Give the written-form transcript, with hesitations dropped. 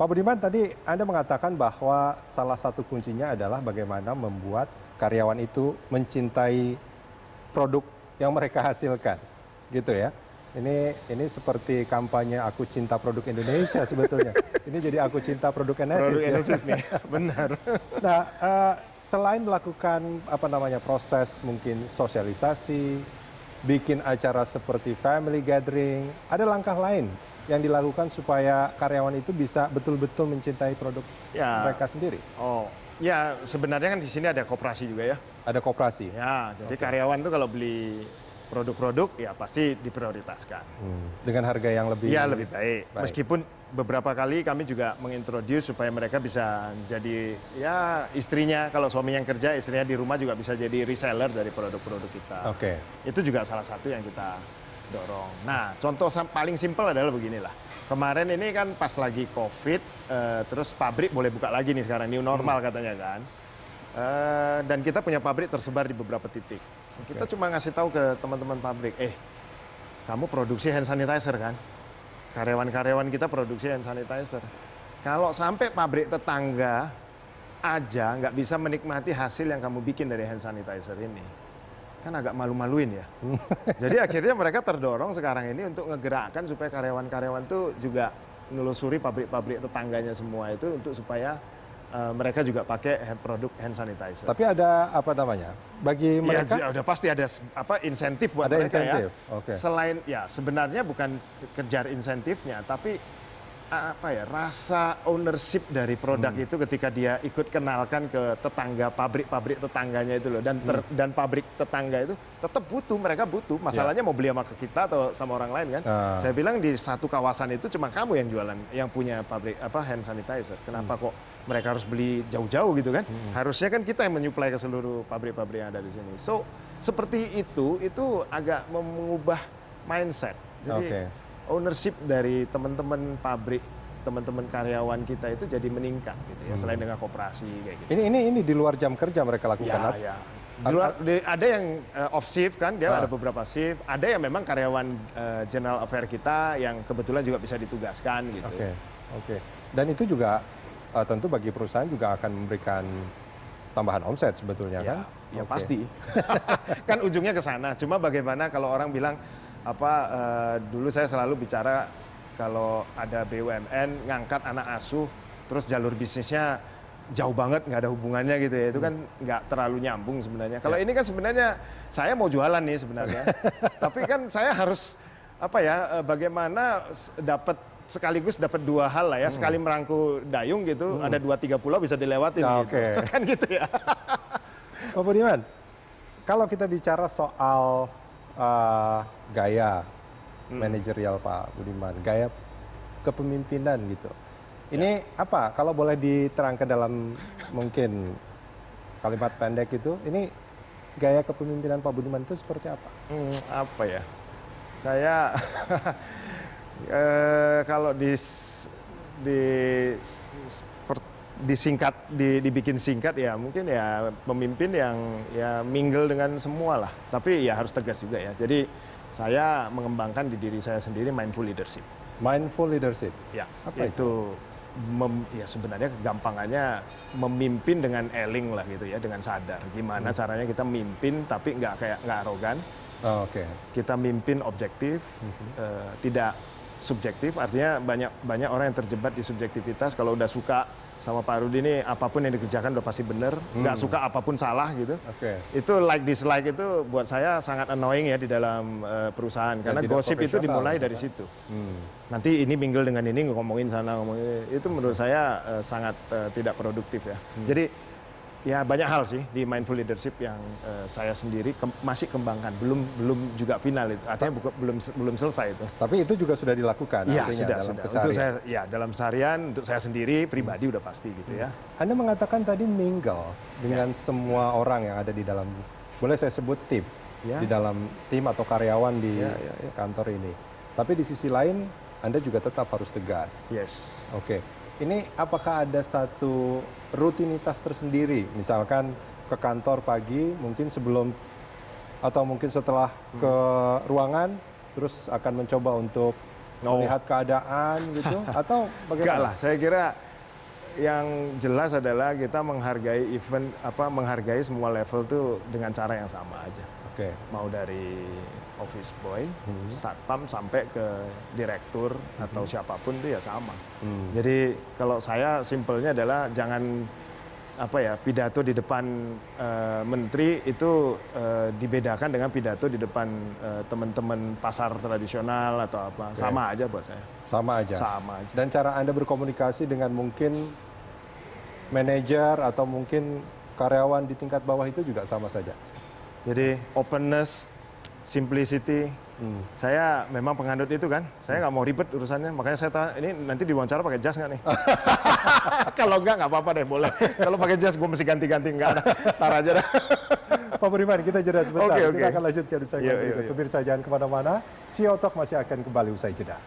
Pak Budiman, tadi Anda mengatakan bahwa salah satu kuncinya adalah bagaimana membuat karyawan itu mencintai produk yang mereka hasilkan, gitu ya. Ini seperti kampanye aku cinta produk Indonesia sebetulnya. Ini jadi aku cinta produk Enesis. Produk ya. Enesis nih, benar. Nah, selain melakukan proses mungkin sosialisasi, bikin acara seperti family gathering, ada langkah lain yang dilakukan supaya karyawan itu bisa betul-betul mencintai produk mereka sendiri. Oh, ya sebenarnya kan di sini ada koperasi juga ya. Ada koperasi. Ya, jadi karyawan tuh kalau beli produk-produk ya pasti diprioritaskan. Dengan harga yang lebih baik. Meskipun beberapa kali kami juga mengintroduce supaya mereka bisa jadi ya istrinya, kalau suami yang kerja, istrinya di rumah juga bisa jadi reseller dari produk-produk kita. Oke. Itu juga salah satu yang kita dorong. Nah, contoh paling simpel adalah beginilah. Kemarin ini kan pas lagi COVID, terus pabrik boleh buka lagi nih sekarang, new normal katanya kan. Dan kita punya pabrik tersebar di beberapa titik. Kita cuma ngasih tahu ke teman-teman pabrik, kamu produksi hand sanitizer kan? Karyawan-karyawan kita produksi hand sanitizer. Kalau sampai pabrik tetangga aja nggak bisa menikmati hasil yang kamu bikin dari hand sanitizer ini, kan agak malu-maluin ya. Jadi akhirnya mereka terdorong sekarang ini untuk ngegerakkan supaya karyawan-karyawan tuh juga nelusuri pabrik-pabrik tetangganya semua itu untuk supaya mereka juga pakai produk hand sanitizer. Tapi ada bagi mereka? Ya, udah pasti ada insentif buat ada mereka insentif. ya. Okay. Selain ya sebenarnya bukan kejar insentifnya, tapi rasa ownership dari produk itu ketika dia ikut kenalkan ke tetangga, pabrik-pabrik tetangganya itu loh, dan pabrik tetangga itu tetap butuh, mereka butuh. Masalahnya mau beli sama kita atau sama orang lain kan? Saya bilang di satu kawasan itu cuma kamu yang jualan, yang punya pabrik hand sanitizer. Kenapa kok mereka harus beli jauh-jauh gitu kan? Harusnya kan kita yang menyuplai ke seluruh pabrik-pabrik yang ada di sini. So seperti itu agak mengubah mindset. Jadi ownership dari teman-teman pabrik, teman-teman karyawan kita itu jadi meningkat gitu ya, selain dengan koperasi kayak gitu. Ini di luar jam kerja mereka lakukan? Ya. Ada yang off shift kan, dia ada beberapa shift. Ada yang memang karyawan general affair kita yang kebetulan juga bisa ditugaskan gitu. Oke. Dan itu juga tentu bagi perusahaan juga akan memberikan tambahan omset sebetulnya kan? Ya pasti. Kan ujungnya ke sana. Cuma bagaimana kalau orang bilang dulu saya selalu bicara kalau ada BUMN ngangkat anak asuh terus jalur bisnisnya jauh banget, nggak ada hubungannya gitu ya, itu kan nggak terlalu nyambung sebenarnya. Kalau ini kan sebenarnya saya mau jualan nih sebenarnya, tapi kan saya harus bagaimana sekaligus dapat dua hal lah ya, sekali merangkul dayung gitu, ada 2-3 pulau bisa dilewatin gitu. Kan gitu ya. Pak Budiman, kalau kita bicara soal gaya manajerial Pak Budiman, gaya kepemimpinan gitu. Ini kalau boleh diterangkan dalam mungkin kalimat pendek itu, ini gaya kepemimpinan Pak Budiman itu seperti apa? Saya kalau dibikin singkat ya mungkin ya pemimpin yang ya mingle dengan semua lah, tapi ya harus tegas juga ya. Jadi saya mengembangkan di diri saya sendiri mindful leadership. Mindful leadership? Ya, itu sebenarnya gampangannya memimpin dengan eling lah gitu ya, dengan sadar. Gimana caranya kita mimpin tapi nggak arogan. Kita mimpin objektif, tidak subjektif. Artinya banyak orang yang terjebak di subjektivitas. Kalau udah suka sama Pak Rudi ini apapun yang dikerjakan udah pasti benar, nggak suka apapun salah gitu. Itu like dislike itu buat saya sangat annoying ya di dalam perusahaan, karena gosip itu dimulai dari situ. Nanti ini mingle dengan ini ngomongin sana ngomongin ini. Itu menurut saya sangat tidak produktif ya. Jadi ya banyak hal sih di mindful leadership yang saya sendiri masih kembangkan, belum juga final itu, artinya belum selesai itu. Tapi itu juga sudah dilakukan, ya, artinya sudah. Keseharian. Untuk saya dalam seharian, untuk saya sendiri pribadi udah pasti gitu ya. Anda mengatakan tadi mingle dengan semua orang yang ada di dalam, boleh saya sebut tim, di dalam tim atau karyawan di kantor ini. Tapi di sisi lain Anda juga tetap harus tegas. Yes. Ini apakah ada satu rutinitas tersendiri, misalkan ke kantor pagi, mungkin sebelum atau mungkin setelah ke ruangan, terus akan mencoba untuk melihat keadaan gitu, atau Enggak bagaimana? lah, saya kira yang jelas adalah kita menghargai menghargai semua level tuh dengan cara yang sama aja. Oke. Mau dari office boy, satpam sampai ke direktur atau siapapun itu ya sama. Jadi kalau saya simpelnya adalah jangan pidato di depan menteri itu dibedakan dengan pidato di depan teman-teman pasar tradisional atau apa. Oke. Sama aja buat saya. Sama aja. Sama aja. Dan cara Anda berkomunikasi dengan mungkin manajer atau mungkin karyawan di tingkat bawah itu juga sama saja. Jadi openness, simplicity. Saya memang penganut itu kan. Saya nggak mau ribet urusannya. Makanya saya tanya, ini nanti diwawancara pakai jas nggak nih? Kalau nggak apa-apa deh, boleh. Kalau pakai jas gue mesti ganti-ganti. Nggak, tar aja dah. Pak Budiman, kita jeda sebentar. Oke. Kita akan lanjutkan di segmen berikut. Pemirsa jangan kemana-mana. CEO Talk masih akan kembali usai jeda.